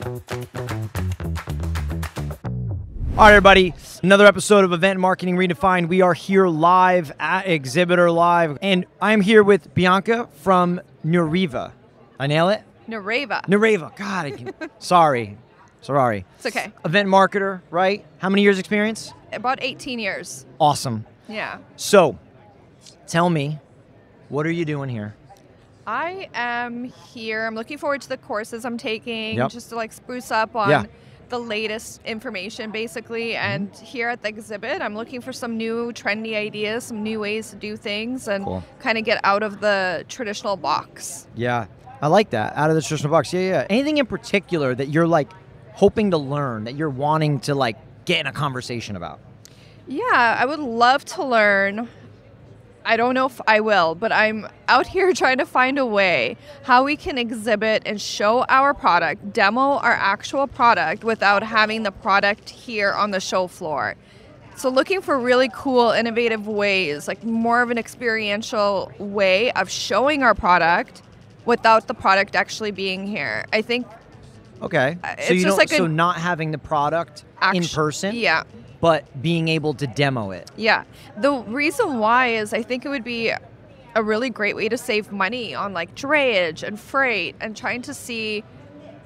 All right, everybody, another episode of Event Marketing Redefined. We are here live at Exhibitor Live, and I'm here with Beyanka from Nereva. I nail it? Nereva. Nereva. God, sorry. It's okay. Event marketer, right? How many years experience? About 18 years. Awesome. Yeah. So, tell me, what are you doing here? I am here. I'm looking forward to the courses I'm taking, Yep. just to like spruce up on Yeah. the latest information, basically. And here at the exhibit, I'm looking for some new trendy ideas, some new ways to do things, and Cool. kind of get out of the traditional box. Yeah, I like that. Out of the traditional box. Yeah. Anything in particular that you're like hoping to learn, that you're wanting to like get in a conversation about? Yeah, I would love to learn. I don't know if I will, but I'm out here trying to find a way how we can exhibit and show our product, demo our actual product without having the product here on the show floor. So looking for really cool, innovative ways, like more of an experiential way of showing our product without the product actually being here. I think Okay. It's So you just don't, like so a- not having the product in person, Yeah. but being able to demo it. Yeah. The reason why is I think it would be a really great way to save money on like drayage and freight and trying to see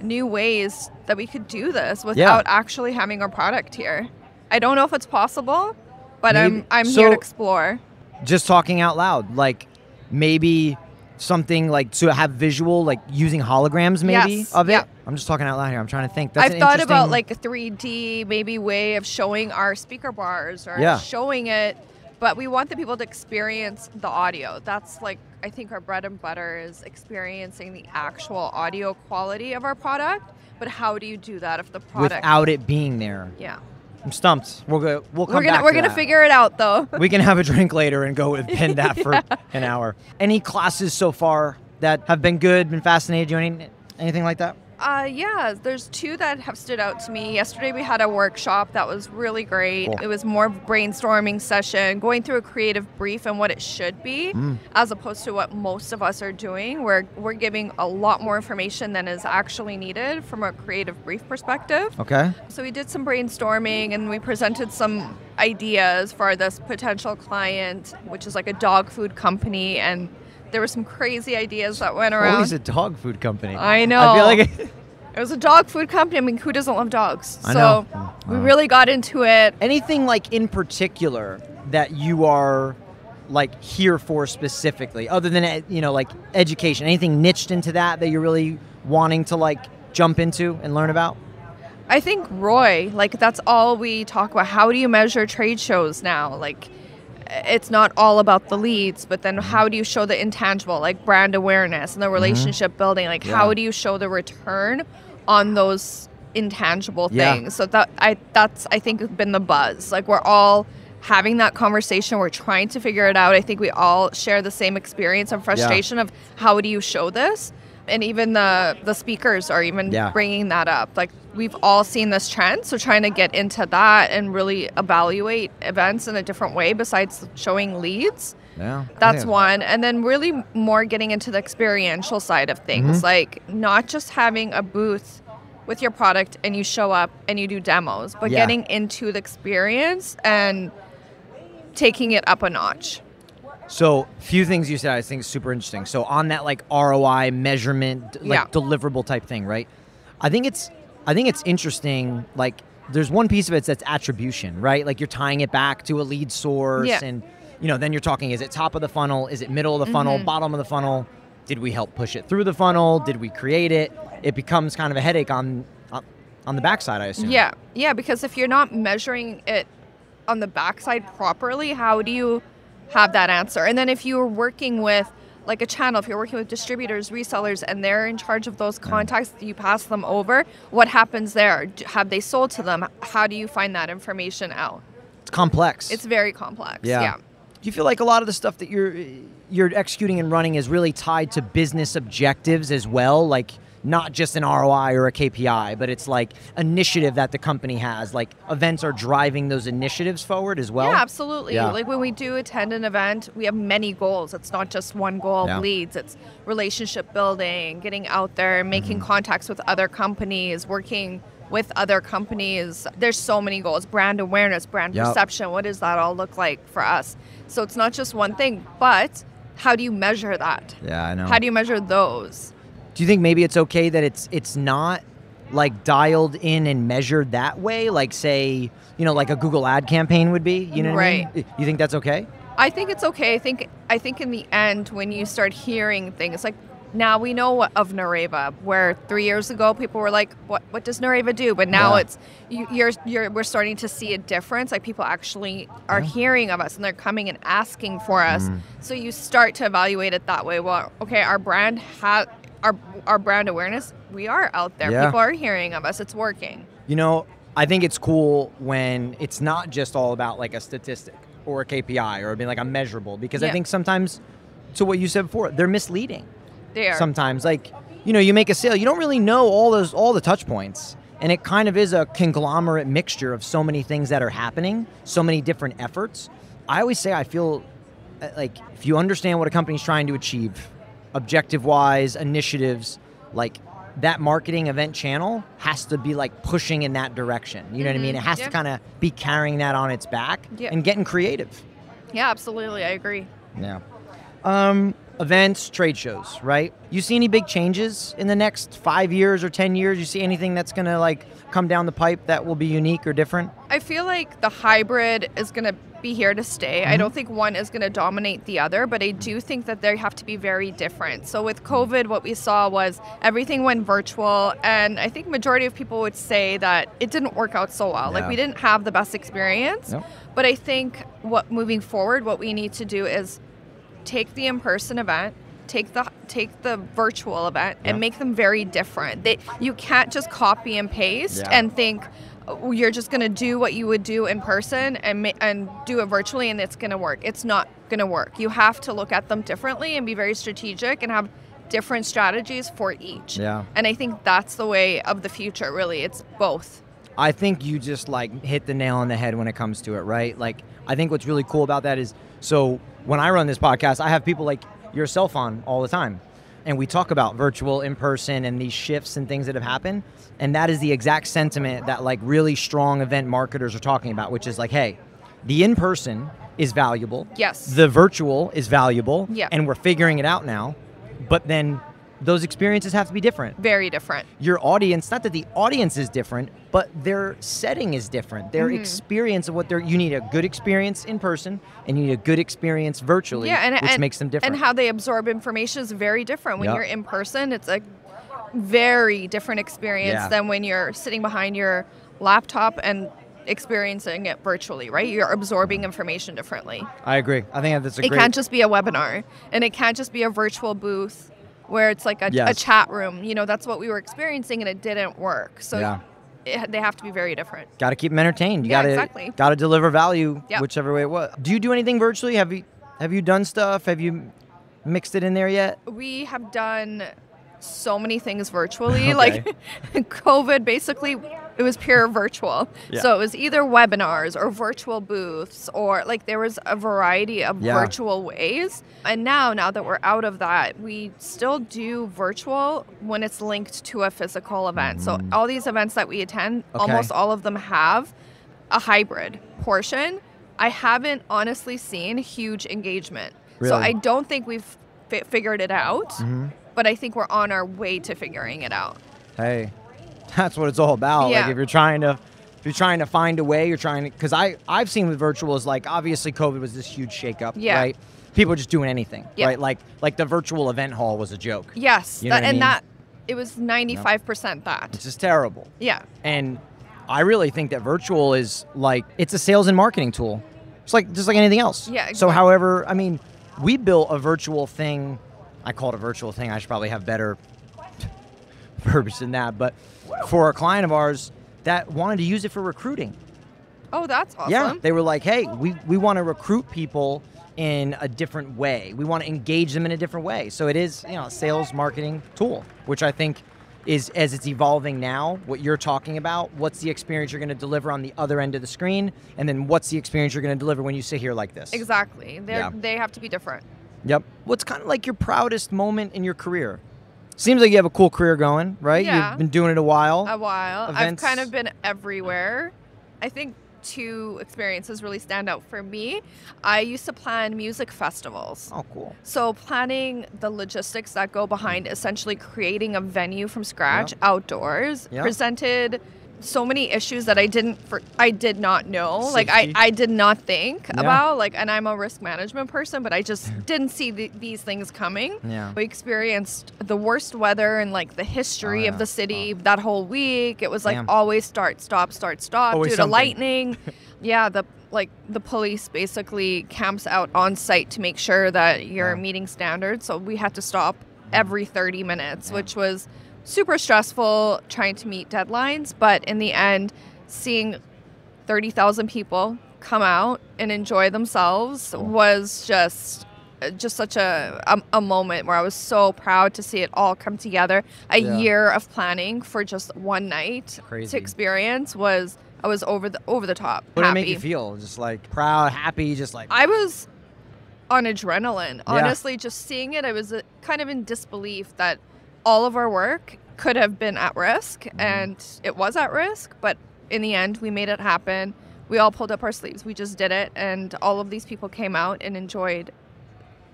new ways that we could do this without actually having our product here. I don't know if it's possible, but Maybe- I'm so- here to explore. Just talking out loud, like maybe something like to have visual, like using holograms maybe Yes, of it. yeah. I'm just talking out loud here. I'm trying to think. That's I've an thought about interesting- like a 3D maybe way of showing our speaker bars or Yeah. showing it, but we want the people to experience the audio. That's like, I think our bread and butter is experiencing the actual audio quality of our product, but how do you do that if the product... without it being there. Yeah. I'm stumped. We'll come We're back gonna to that. figure it out though. We can have a drink later and go with pin that for an hour. Any classes so far that have been good, been fascinated you? Anything like that? Yeah, there's two that have stood out to me. Yesterday we had a workshop that was really great. Cool. It was more brainstorming session, going through a creative brief and what it should be, as opposed to what most of us are doing. We're giving a lot more information than is actually needed from a creative brief perspective. Okay. So we did some brainstorming and we presented some ideas for this potential client, which is like a dog food company, and there were some crazy ideas that went around. Always a dog food company. I know. I feel like It was a dog food company. I mean, who doesn't love dogs? I So know. we really got into it. anything like in particular that you are like here for specifically, other than like education. Anything niched into that you're really wanting to like jump into and learn about? I think Roy, like that's all we talk about. How do you measure trade shows now? Like it's not all about the leads, but then how do you show the intangible, like brand awareness and the relationship building? Like how do you show the return on those intangible things? So that's I think been the buzz. Like we're all having that conversation. We're trying to figure it out. I think we all share the same experience and frustration of how do you show this? And even the speakers are even bringing that up. Like we've all seen this trend, so trying to get into that and really evaluate events in a different way besides showing leads. Yeah. That's one. And then really more getting into the experiential side of things, like not just having a booth with your product and you show up and you do demos, but getting into the experience and taking it up a notch. So, few things you said I think is super interesting. So, on that like ROI measurement, like deliverable type thing, right? I think it's interesting. Like, there's one piece of it that's attribution, right? Like you're tying it back to a lead source, and then you're talking: is it top of the funnel? Is it middle of the funnel? Bottom of the funnel? Did we help push it through the funnel? Did we create it? It becomes kind of a headache on the backside, I assume. Yeah, because if you're not measuring it on the backside properly, how do you have that answer? And then if you're working with like a channel, if you're working with distributors, resellers, and they're in charge of those contacts, you pass them over, what happens there? Have they sold to them? How do you find that information out? It's complex. It's very complex. Yeah. Do you feel like a lot of the stuff that you're executing and running is really tied to business objectives as well? Like not just an ROI or a KPI, but it's like initiative that the company has. Like events are driving those initiatives forward as well. Yeah, absolutely. Yeah. Like when we do attend an event, we have many goals. It's not just one goal of leads. It's relationship building, getting out there, making contacts with other companies, working with other companies. There's so many goals. Brand awareness, brand perception. What does that all look like for us? So it's not just one thing, but how do you measure that? Yeah, I know. How do you measure those? Do you think maybe it's okay that it's not like dialed in and measured that way? Like say, like a Google ad campaign would be, you know what I mean? You think that's okay? I think it's okay. I think in the end, when you start hearing things like, now we know of Nareva, where 3 years ago people were like, "What does Nareva do?" But now it's we're starting to see a difference. Like people actually are hearing of us and they're coming and asking for us. So you start to evaluate it that way. Well, okay, our brand has our brand awareness. We are out there. People are hearing of us. It's working. I think it's cool when it's not just all about like a statistic or a KPI or being like a measurable, because I think sometimes, to what you said before, they're misleading. They are. Sometimes, like, you make a sale, you don't really know all the touch points. And it kind of is a conglomerate mixture of so many things that are happening, so many different efforts. I always say I feel like if you understand what a company's trying to achieve, objective-wise, initiatives, like that marketing event channel has to be like pushing in that direction. You know what I mean? It has to kind of be carrying that on its back and getting creative. Yeah, absolutely. I agree. Yeah. Events, trade shows, right? You see any big changes in the next 5 years or 10 years? You see anything that's going to like come down the pipe that will be unique or different? I feel like the hybrid is going to be here to stay. I don't think one is going to dominate the other, but I do think that they have to be very different. So with COVID, what we saw was everything went virtual, and I think majority of people would say that it didn't work out so well. Like we didn't have the best experience. But I think moving forward, what we need to do is take the in-person event, take the virtual event, and make them very different. You can't just copy and paste and think you're just going to do what you would do in person and do it virtually and it's going to work. It's not going to work. You have to look at them differently and be very strategic and have different strategies for each. Yeah. And I think that's the way of the future, really. It's both. I think you just like hit the nail on the head when it comes to it, right? Like, I think what's really cool about that is, so when I run this podcast, I have people like yourself on all the time. And we talk about virtual, in-person, and these shifts and things that have happened. And that is the exact sentiment that like really strong event marketers are talking about, which is like, hey, the in-person is valuable. Yes. The virtual is valuable. Yeah. And we're figuring it out now. But then those experiences have to be different. Very different. Your audience, not that the audience is different, but their setting is different. Their experience of you need a good experience in person and you need a good experience virtually, which makes them different. And how they absorb information is very different. When you're in person, it's a very different experience than when you're sitting behind your laptop and experiencing it virtually, right? You're absorbing information differently. I agree. I think that's It can't just be a webinar, and it can't just be a virtual booth where it's like a chat room. That's what we were experiencing, and it didn't work. So they have to be very different. Got to keep them entertained. You got to deliver value, whichever way it was. Do you do anything virtually? Have you done stuff? Have you mixed it in there yet? We have done so many things virtually. Like COVID, basically, it was pure virtual. Yeah. So it was either webinars or virtual booths, or like there was a variety of virtual ways. And now that we're out of that, we still do virtual when it's linked to a physical event. So all these events that we attend, almost all of them have a hybrid portion. I haven't honestly seen huge engagement. Really? So I don't think we've figured it out. But I think we're on our way to figuring it out. Hey, that's what it's all about. Yeah. Like if you're trying to find a way, because I've seen with virtual is like, obviously COVID was this huge shakeup, right? People are just doing anything, right? Like the virtual event hall was a joke. Yes, it was 95% that. It's just terrible. Yeah. And I really think that virtual is like, it's a sales and marketing tool. It's like just like anything else. Yeah. Exactly. So however, I mean, we built a virtual thing. I call it a virtual thing. I should probably have better verbiage than that. But for a client of ours that wanted to use it for recruiting. Oh, that's awesome. Yeah, they were like, hey, we want to recruit people in a different way. We want to engage them in a different way. So it is, a sales marketing tool, which I think is as it's evolving now, what you're talking about, what's the experience you're going to deliver on the other end of the screen, and then what's the experience you're going to deliver when you sit here like this. Exactly. They have to be different. Yep. What's kind of like your proudest moment in your career? Seems like you have a cool career going, right? Yeah. You've been doing it a while. Events. I've kind of been everywhere. I think 2 experiences really stand out for me. I used to plan music festivals. Oh, cool. So planning the logistics that go behind essentially creating a venue from scratch outdoors presented so many issues that I did not know. Safety. Like I did not think about, like, and I'm a risk management person, but I just didn't see these things coming. Yeah. We experienced the worst weather in like the history of the city that whole week. It was like always start, stop Always due to something. lightning. The police basically camps out on site to make sure that you're meeting standards. So we had to stop every 30 minutes, which was super stressful trying to meet deadlines. But in the end, seeing 30,000 people come out and enjoy themselves was just such a moment where I was so proud to see it all come together. A year of planning for just one night to experience I was over the top. What did it happy. make you feel? Just like proud, happy, just like... I was on adrenaline. Honestly, just seeing it, I was kind of in disbelief that all of our work could have been at risk, and it was at risk, but in the end, we made it happen. We all pulled up our sleeves. We just did it, and all of these people came out and enjoyed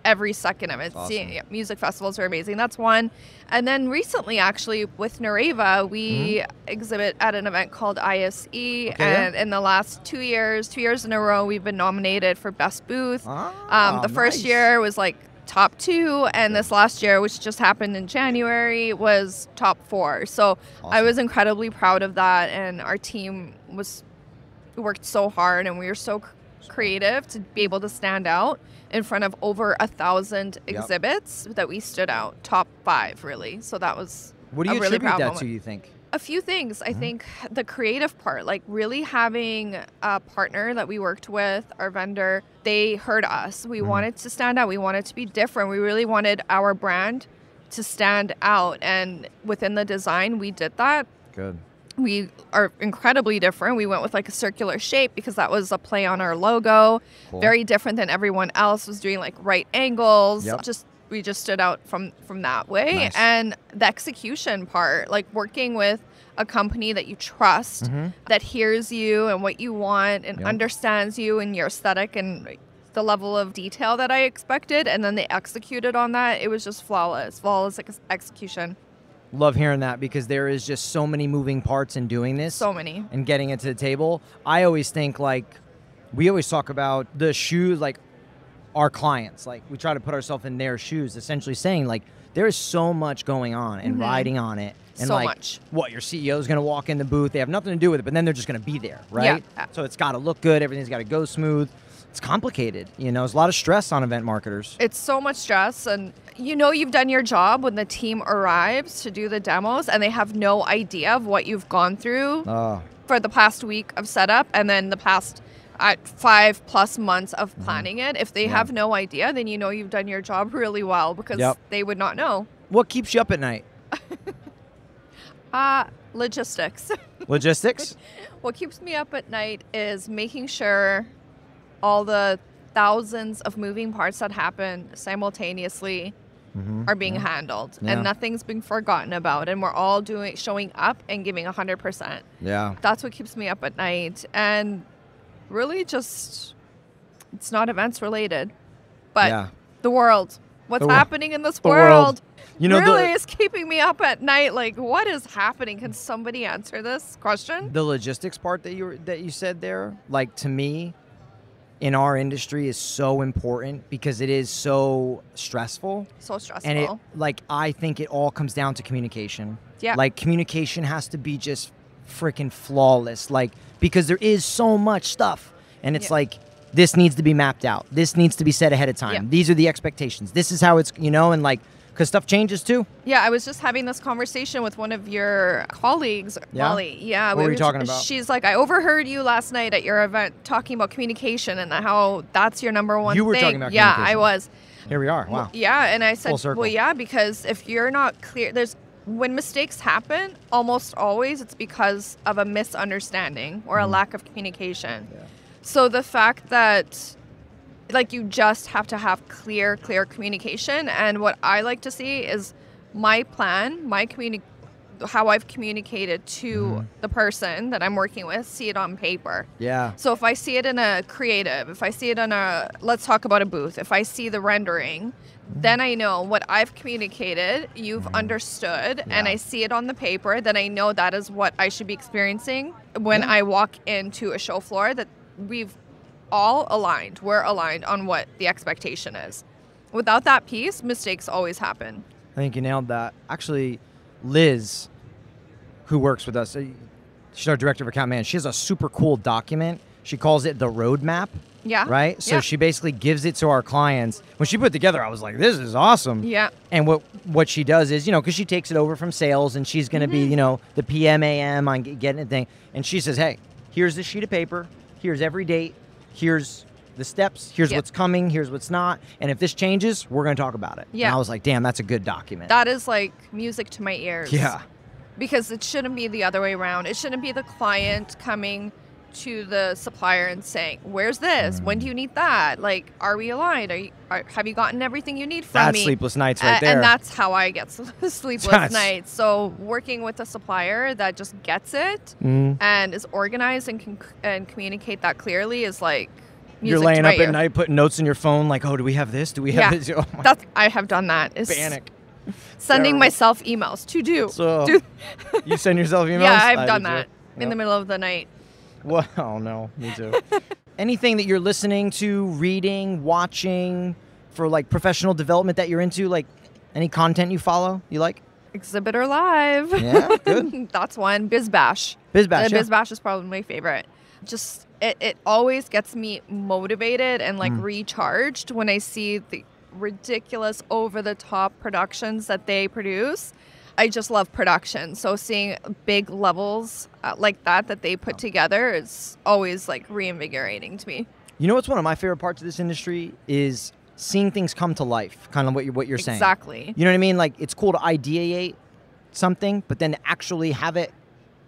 every second of it. Awesome. Music festivals are amazing. That's one. And then recently, actually, with Nareva, we exhibit at an event called ISE, and in the last 2 years in a row, we've been nominated for Best Booth. The first year was like top 2, and this last year, which just happened in January, was top 4. So I was incredibly proud of that, and our team worked so hard, and we were so creative to be able to stand out in front of over 1,000 exhibits that we stood out top 5, really. So that was what do you really attribute that moment. to, you think? A few things. I think the creative part, like really having a partner that we worked with, our vendor, they heard us. We wanted to stand out. We wanted to be different. We really wanted our brand to stand out. And within the design, we did that. Good. We are incredibly different. We went with like a circular shape because that was a play on our logo. Cool. Very different than everyone else was doing, like right angles. Yep. We just stood out from that way. Nice. And the execution part, like working with a company that you trust, that hears you and what you want and understands you and your aesthetic and the level of detail that I expected, and then they executed on that. It was just flawless execution. Love hearing that, because there is just so many moving parts in doing this. So many. And getting it to the table. I always think, like, we always talk about the shoes, like, our clients. Like, we try to put ourselves in their shoes, essentially saying, like, there is so much going on and riding on it. And so like, much. What, your CEO is going to walk in the booth. They have nothing to do with it, but then they're just going to be there, right? Yeah. So it's got to look good. Everything's got to go smooth. It's complicated. You know, there's a lot of stress on event marketers. It's so much stress, and you know you've done your job when the team arrives to do the demos and they have no idea of what you've gone through for the past week of setup and then the past 5+ months of planning it. If they have no idea, then you know you've done your job really well, because they would not know. What keeps you up at night? Logistics. Logistics? What keeps me up at night is making sure all the thousands of moving parts that happen simultaneously are being handled, and nothing's being forgotten about, and we're all showing up and giving 100%. Yeah. That's what keeps me up at night, and really just, it's not events related, but the world. What's happening in this world? You know, really is keeping me up at night. Like, what is happening? Can somebody answer this question? The logistics part that you said there, like, to me, in our industry is so important because it is so stressful. So stressful. And I think it all comes down to communication. Yeah. Like, communication has to be just freaking flawless. Like, because there is so much stuff. And it's like, this needs to be mapped out. This needs to be said ahead of time. Yeah. These are the expectations. This is how it's, and like, because stuff changes too. Yeah, I was just having this conversation with one of your colleagues, Molly. Yeah, what were you talking about? She's like, I overheard you last night at your event talking about communication and how that's your number one thing. You were talking about communication. Yeah, I was. Here we are. Wow. Yeah, and I said, Full circle. well, yeah, because if you're not clear, there's when mistakes happen, almost always it's because of a misunderstanding or a lack of communication. Yeah. So the fact that like you just have to have clear communication, and what I like to see is my plan, how I've communicated to the person that I'm working with, see it on paper. Yeah. So if I see it in a creative, if I see it on let's talk about a booth, if I see the rendering, then I know what I've communicated, you've understood, and I see it on the paper, then I know that is what I should be experiencing when I walk into a show floor, that we're aligned on what the expectation is. Without that piece, mistakes always happen. I think you nailed that. Actually, Liz, who works with us, she's our director of account management. She has a super cool document. She calls it the roadmap. Yeah. Right? So she basically gives it to our clients. When she put it together, I was like, this is awesome. Yeah. And what she does is, because she takes it over from sales, and she's going to be, the PM, AM on getting it thing. And she says, hey, here's the sheet of paper. Here's every date. Here's the steps. Here's what's coming. Here's what's not. And if this changes, we're going to talk about it. Yeah. And I was like, damn, that's a good document. That is like music to my ears. Yeah. Because it shouldn't be the other way around. It shouldn't be the client coming to the supplier and saying, where's this? When do you need that? Like, are we aligned? Have you gotten everything you need from me? That's sleepless nights right there. And that's how I get sleepless nights. So working with a supplier that just gets it and is organized and can communicate that clearly is like music You're laying to my up ear. at night putting notes in your phone like, oh, do we have this? Do we have this? Oh I have done that. It's panic. sending Terrible. myself emails to do. So, you send yourself emails? Yeah, I've done that in the middle of the night. Well, oh no, me too. Anything that you're listening to, reading, watching for like professional development that you're into, like any content you follow, you like? ExhibitorLIVE. Yeah, good. That's one. BizBash. BizBash, yeah. BizBash is probably my favorite. Just, it always gets me motivated and like recharged when I see the ridiculous over-the-top productions that they produce. I just love production. So seeing big levels like that they put together is always like reinvigorating to me. You know what's one of my favorite parts of this industry is seeing things come to life, kind of what you're saying. Exactly. You know what I mean? Like, it's cool to ideate something, but then to actually have it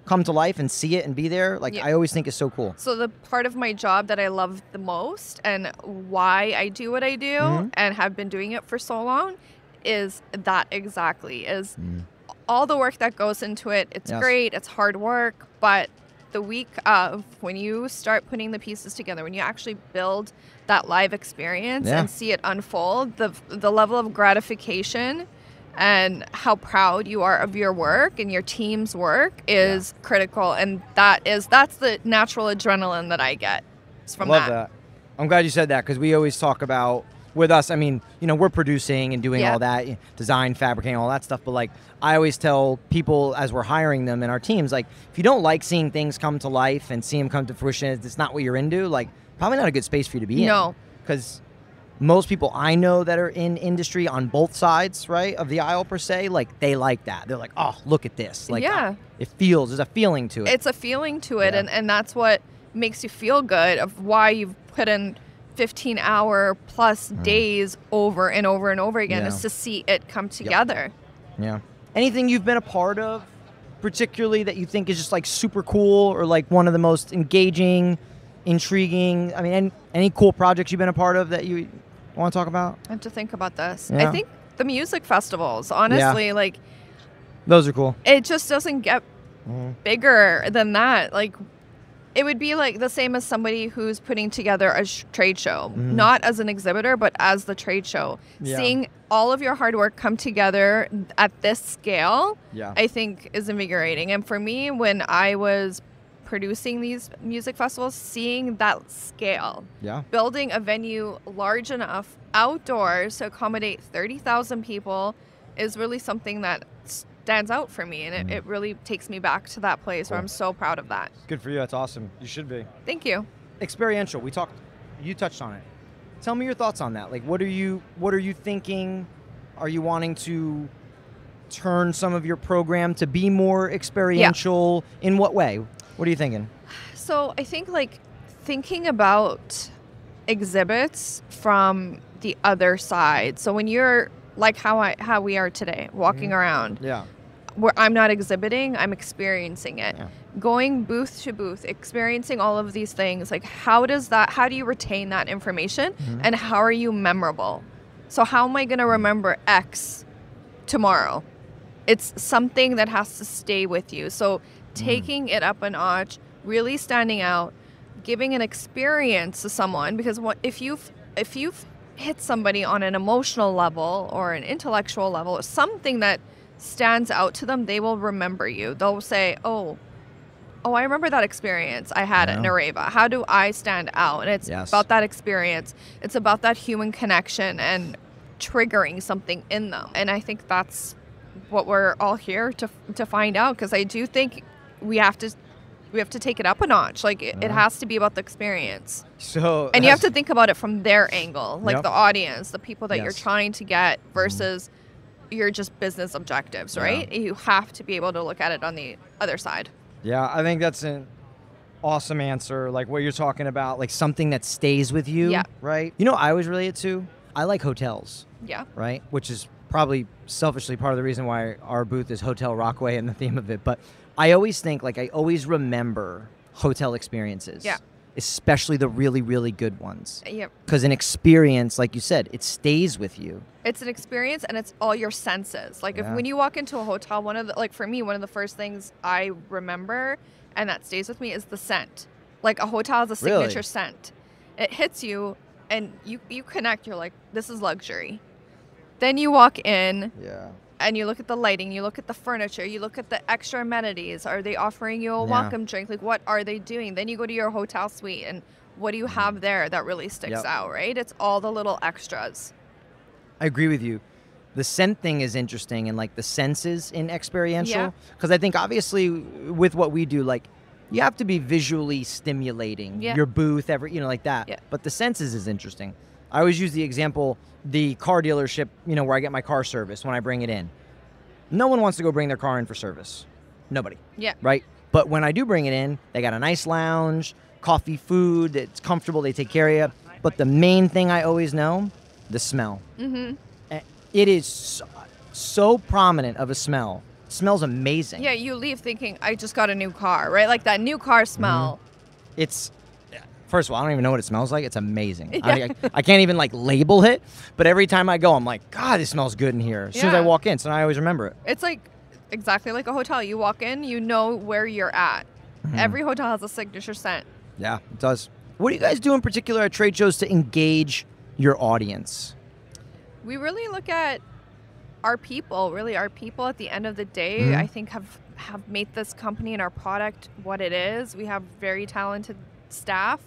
come to life and see it and be there, like, I always think is so cool. So the part of my job that I love the most and why I do what I do and have been doing it for so long is that exactly, is all the work that goes into it. It's great, it's hard work, but the week of when you start putting the pieces together, when you actually build that live experience and see it unfold, the level of gratification and how proud you are of your work and your team's work is critical. And that's the natural adrenaline that I get from Love that. I'm glad you said that, because we always talk about, with us, I mean, we're producing and doing all that, design, fabricating, all that stuff. But like, I always tell people as we're hiring them in our teams, like, if you don't like seeing things come to life and see them come to fruition, it's not what you're into, like, probably not a good space for you to be in. No. Because most people I know that are in industry on both sides, right, of the aisle per se, like, they like that. They're like, oh, look at this. Like, there's a feeling to it. It's a feeling to it, and that's what makes you feel good, of why you've put in 15-hour plus days over and over and over again, is to see it come together. Yeah. Anything you've been a part of, particularly that you think is just like super cool, or like one of the most engaging, intriguing? I mean, any cool projects you've been a part of that you want to talk about? I have to think about this. Yeah. I think the music festivals, honestly, like, those are cool. It just doesn't get bigger than that. Like, it would be like the same as somebody who's putting together a trade show, not as an exhibitor, but as the trade show. Seeing all of your hard work come together at this scale, I think is invigorating. And for me, when I was producing these music festivals, seeing that scale, building a venue large enough outdoors to accommodate 30,000 people is really something that stands out for me, and it really takes me back to that place where I'm so proud of that. Good for you. That's awesome. You should be. Thank you. Experiential. You touched on it. Tell me your thoughts on that. Like, what are you thinking? Are you wanting to turn some of your program to be more experiential? In what way? What are you thinking? So I think, like, thinking about exhibits from the other side. So when you're like how we are today, walking around. where I'm not exhibiting, I'm experiencing it. Yeah. Going booth to booth, experiencing all of these things, like how do you retain that information and how are you memorable? So how am I going to remember X tomorrow? It's something that has to stay with you. So taking it up a notch, really standing out, giving an experience to someone, because if you've hit somebody on an emotional level or an intellectual level, or something that stands out to them, they will remember you. They'll say, oh, I remember that experience I had at Nareva. How do I stand out? And it's about that experience. It's about that human connection and triggering something in them. And I think that's what we're all here to find out, because I do think we have to take it up a notch. Like it has to be about the experience. So, and you have to think about it from their angle, like the audience, the people that you're trying to get versus your just business objectives, right? You have to be able to look at it on the other side. Yeah, I think that's an awesome answer. Like what you're talking about, like something that stays with you, right? You know, I always relate it to, I like hotels. Yeah. Right? Which is probably selfishly part of the reason why our booth is Hotel Rockway and the theme of it. But I always think, like, I always remember hotel experiences. Yeah. Especially the really, really good ones. Yep. Because an experience, like you said, it stays with you. It's an experience and it's all your senses. Like when you walk into a hotel, for me, one of the first things I remember and that stays with me is the scent. Like a hotel has a signature scent. It hits you and you connect. You're like, this is luxury. Then you walk in and you look at the lighting, you look at the furniture, you look at the extra amenities. Are they offering you a welcome drink? Like, what are they doing? Then you go to your hotel suite and what do you have there that really sticks out, right? It's all the little extras. I agree with you. The scent thing is interesting, and like the senses in experiential. Because I think obviously with what we do, like you have to be visually stimulating your booth, like that. Yeah. But the senses is interesting. I always use the example, the car dealership, where I get my car serviced when I bring it in. No one wants to go bring their car in for service. Nobody. Yeah. Right? But when I do bring it in, they got a nice lounge, coffee, food, it's comfortable, they take care of you. But the main thing I always know, the smell. Mm-hmm. It is so prominent of a smell. It smells amazing. Yeah, you leave thinking, I just got a new car, right? Like that new car smell. It's... First of all, I don't even know what it smells like. It's amazing. Yeah. I can't even like label it, but every time I go, I'm like, God, this smells good in here. As soon as I walk in, so I always remember it. It's like exactly like a hotel. You walk in, you know where you're at. Every hotel has a signature scent. Yeah, it does. What do you guys do in particular at trade shows to engage your audience? We really look at our people. Really, our people at the end of the day, I think have made this company and our product what it is. We have very talented staff.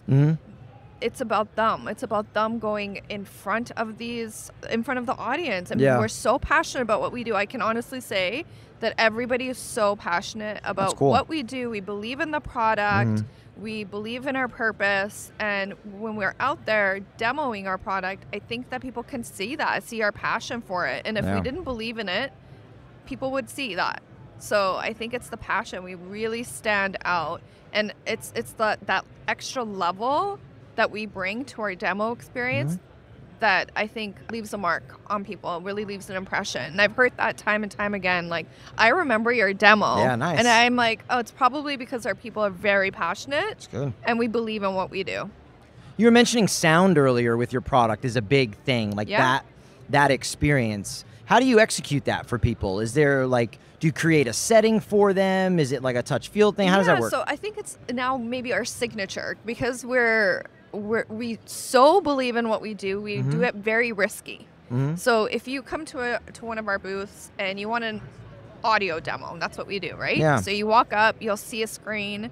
It's about them. It's about them going in front of the audience. And we're so passionate about what we do. I can honestly say that everybody is so passionate about what we do. We believe in the product. We believe in our purpose. And when we're out there demoing our product, I think that people can see our passion for it. And if we didn't believe in it, people would see that. So I think it's the passion. We really stand out. And it's that extra level that we bring to our demo experience that I think leaves a mark on people, really leaves an impression. And I've heard that time and time again. Like, I remember your demo. Yeah, nice. And I'm like, oh, it's probably because our people are very passionate. That's good. And we believe in what we do. You were mentioning sound earlier with your product is a big thing. Like that experience. How do you execute that for people? Is there like... Do you create a setting for them? Is it like a touch feel thing? How does that work? So I think it's now maybe our signature because we so believe in what we do. We do it very risky. So if you come to one of our booths and you want an audio demo, that's what we do, right? Yeah. So you walk up, you'll see a screen,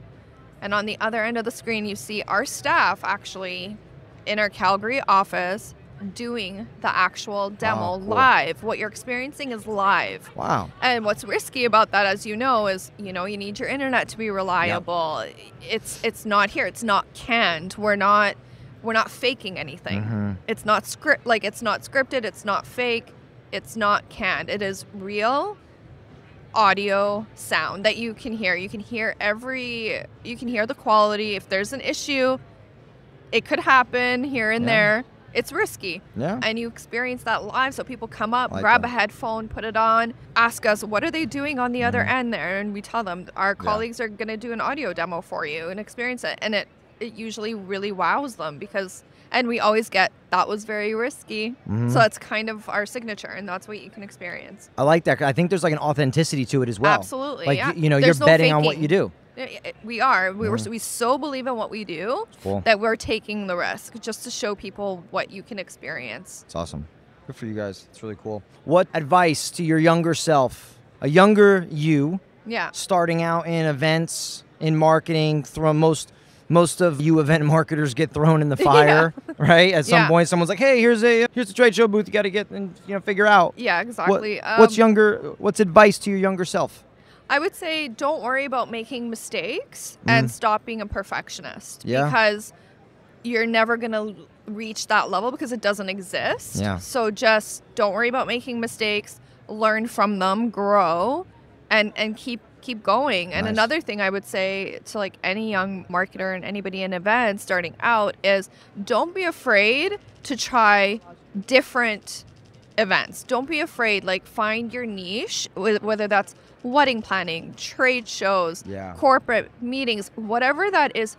and on the other end of the screen, you see our staff actually in our Calgary office doing the actual demo live. What you're experiencing is live. Wow. And what's risky about that, as you know, is you need your internet to be reliable. Yep. It's not here. It's not canned. We're not faking anything. It's not it's not scripted. It's not fake. It's not canned. It is real audio sound that you can hear. You can hear the quality. If there's an issue, it could happen here and there. it's risky. Yeah. And you experience that live. So people come up, Like grab that. a headphone, put it on, ask us, what are they doing on the other end there? And we tell them, our colleagues are going to do an audio demo for you and experience it. And it usually really wows them because, and we always get, that was very risky. So it's kind of our signature, and that's what you can experience. I like that. I think there's like an authenticity to it as well. Absolutely, like, yeah. you know, There's you're no betting on what faking. you do. We are. We so believe in what we do Cool. that we're taking the risk just to show people what you can experience. It's awesome. Good for you guys. It's really cool. What advice to your younger self, a younger you, Yeah. starting out in events, in marketing, most of you event marketers get thrown in the fire, right? At some point, someone's like, "Hey, here's a trade show booth you got to get and figure out." Yeah, exactly. What's advice to your younger self? I would say don't worry about making mistakes and stop being a perfectionist because you're never going to reach that level because it doesn't exist. Yeah. So just don't worry about making mistakes, learn from them, grow, and keep going. And Nice. another thing I would say to like any young marketer and anybody in events starting out is don't be afraid to try different events. Don't be afraid. Like, find your niche, whether that's wedding planning, trade shows, corporate meetings, whatever that is.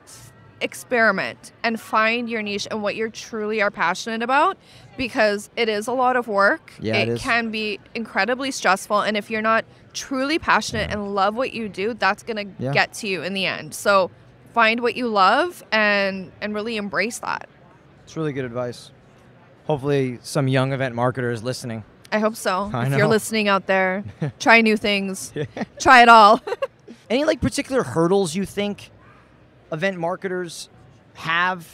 Experiment and find your niche and what you truly are passionate about, because it is a lot of work. It can be incredibly stressful, and if you're not truly passionate and love what you do, that's gonna get to you in the end. So find what you love and really embrace that. It's really good advice. Hopefully some young event marketer is listening. I hope so. I If know. you're listening out there, try new things. Try it all. Any like particular hurdles you think event marketers have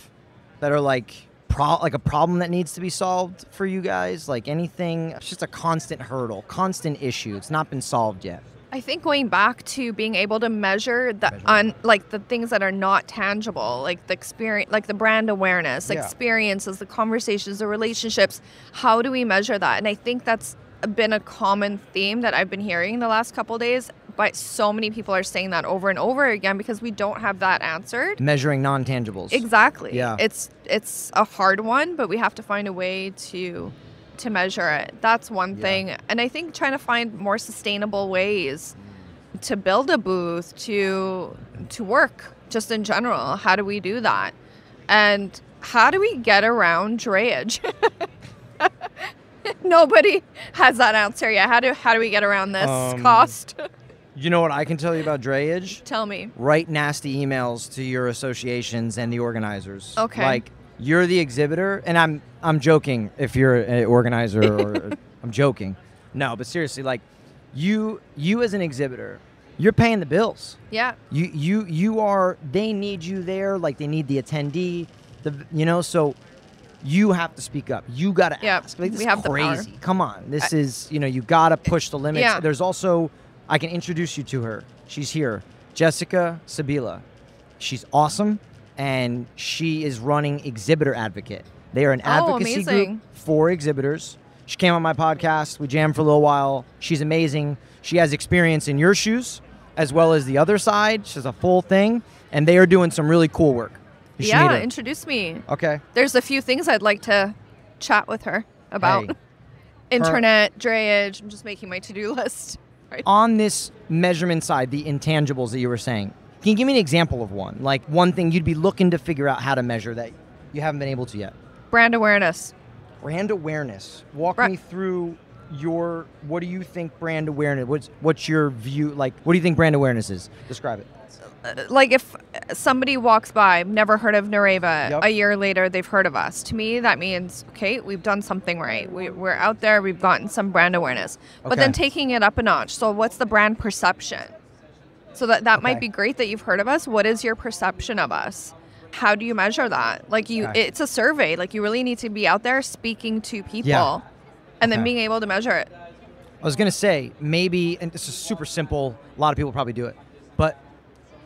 that are like a problem that needs to be solved for you guys? Like anything, it's just a constant hurdle, constant issue. It's not been solved yet. I think going back to being able to measure the things that are not tangible, like the experience, like the brand awareness, experiences, the conversations, the relationships. How do we measure that? And I think that's been a common theme that I've been hearing the last couple of days. But so many people are saying that over and over again because we don't have that answered. Measuring non-tangibles. Exactly. Yeah. It's a hard one, but we have to find a way to measure it. That's one thing. And I think trying to find more sustainable ways to build a booth, to work just in general. How do we do that? And how do we get around drayage? Nobody has that answer yet. How do we get around this cost? You know what I can tell you about drayage? Tell me. Write nasty emails to your associations and the organizers. Okay. Like, you're the exhibitor, and I'm joking if you're an organizer or I'm joking. No, but seriously, like you as an exhibitor, you're paying the bills. Yeah. You are, they need you there, like they need the attendee, so you have to speak up. You got to ask. Like, this is crazy. Come on. This is, you got to push the limits. Yeah. There's also, I can introduce you to her. She's here. Jessica Sabila. She's awesome, and she is running Exhibitor Advocate. They are an advocacy group for exhibitors. She came on my podcast. We jammed for a little while. She's amazing. She has experience in your shoes as well as the other side. She's a full thing, and they are doing some really cool work. You should meet her. Introduce me. Okay. There's a few things I'd like to chat with her about. Hey. Internet, drayage. I'm just making my to-do list. Right. On this measurement side, the intangibles that you were saying, can you give me an example of one? Like one thing you'd be looking to figure out how to measure that you haven't been able to yet? Brand awareness. Brand awareness. Walk me through what do you think brand awareness, what's your view, like, what do you think brand awareness is? Describe it. Like if somebody walks by, never heard of Nareva, a year later they've heard of us. To me, that means, okay, we've done something right. We're out there, we've gotten some brand awareness. But then taking it up a notch. So what's the brand perception? So that might be great that you've heard of us. What is your perception of us? How do you measure that? Like it's a survey. Like you really need to be out there speaking to people and then being able to measure it. I was going to say, maybe, and this is super simple, a lot of people probably do it, but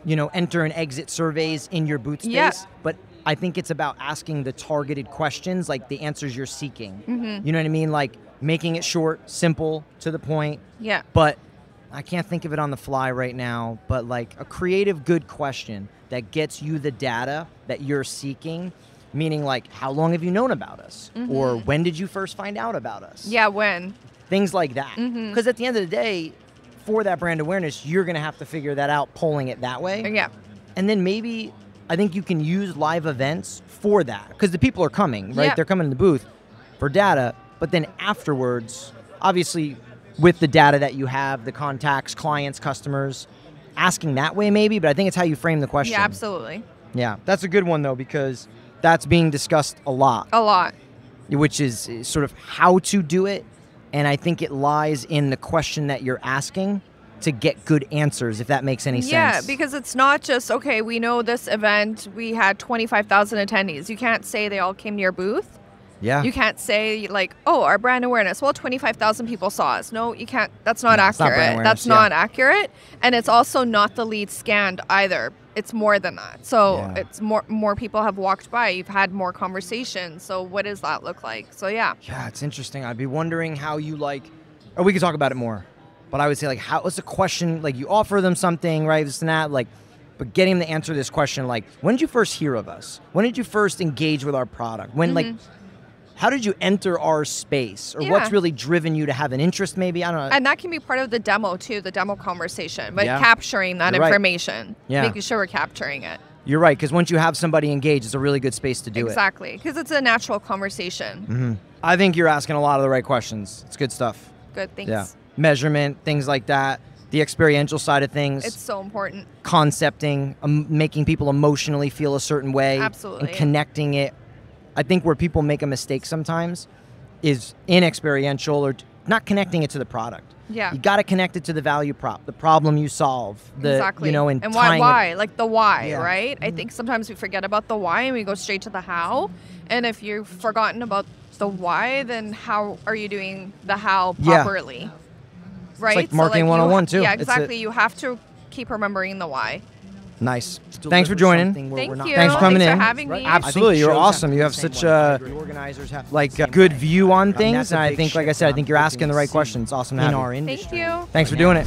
enter and exit surveys in your booth space. Yeah. But I think it's about asking the targeted questions, like the answers you're seeking. Mm-hmm. You know what I mean? Like making it short, simple, to the point. Yeah. But I can't think of it on the fly right now, but like a creative, good question that gets you the data that you're seeking meaning like, how long have you known about us? Or when did you first find out about us? Yeah, when? Things like that. Because at the end of the day, for that brand awareness, you're going to have to figure that out, polling it that way. Yeah. And then maybe, I think you can use live events for that. Because the people are coming, right? Yeah. They're coming to the booth for data. But then afterwards, obviously, with the data that you have, the contacts, clients, customers, asking that way maybe, but I think it's how you frame the question. Yeah, absolutely. Yeah, that's a good one, though, because that's being discussed a lot. A lot. Which is sort of how to do it. And I think it lies in the question that you're asking to get good answers, if that makes any sense. Yeah, because it's not just, okay, we know this event, we had 25,000 attendees. You can't say they all came to your booth. Yeah. You can't say, like, oh, our brand awareness, well, 25,000 people saw us. No, you can't. That's not accurate. It's not brand awareness, That's not accurate. And it's also not the lead scanned either. It's more than that. So it's more people have walked by. You've had more conversations. So what does that look like? So, yeah. Yeah, it's interesting. I'd be wondering how you or we could talk about it more. But I would say, what's the question? Like, you offer them something, right? This and that, but getting them to answer this question, like, when did you first hear of us? When did you first engage with our product? When, how did you enter our space? Or what's really driven you to have an interest, maybe? I don't know. And that can be part of the demo, too, the demo conversation. But capturing that information. Yeah. Making sure we're capturing it. You're right, because once you have somebody engaged, it's a really good space to do Exactly, because it's a natural conversation. I think you're asking a lot of the right questions. It's good stuff. Good, thanks. Yeah. Measurement, things like that. The experiential side of things. It's so important. Concepting, making people emotionally feel a certain way. Absolutely. And connecting it. I think where people make a mistake sometimes is in experiential or not connecting it to the product. Yeah. You got to connect it to the value prop, the problem you solve. Exactly. And why? Like the why, right? I think sometimes we forget about the why and we go straight to the how. And if you've forgotten about the why, then how are you doing the how properly? Right? It's like marketing 101 too. Yeah, exactly. You have to keep remembering the why. Nice. Thanks for joining. Thank you. Thanks for coming in. Thanks for having me. Absolutely, you're awesome. You have such a good view on things, and I think, like I said, I think you're asking the right questions. Awesome to have you. Thank you. Thanks for doing it.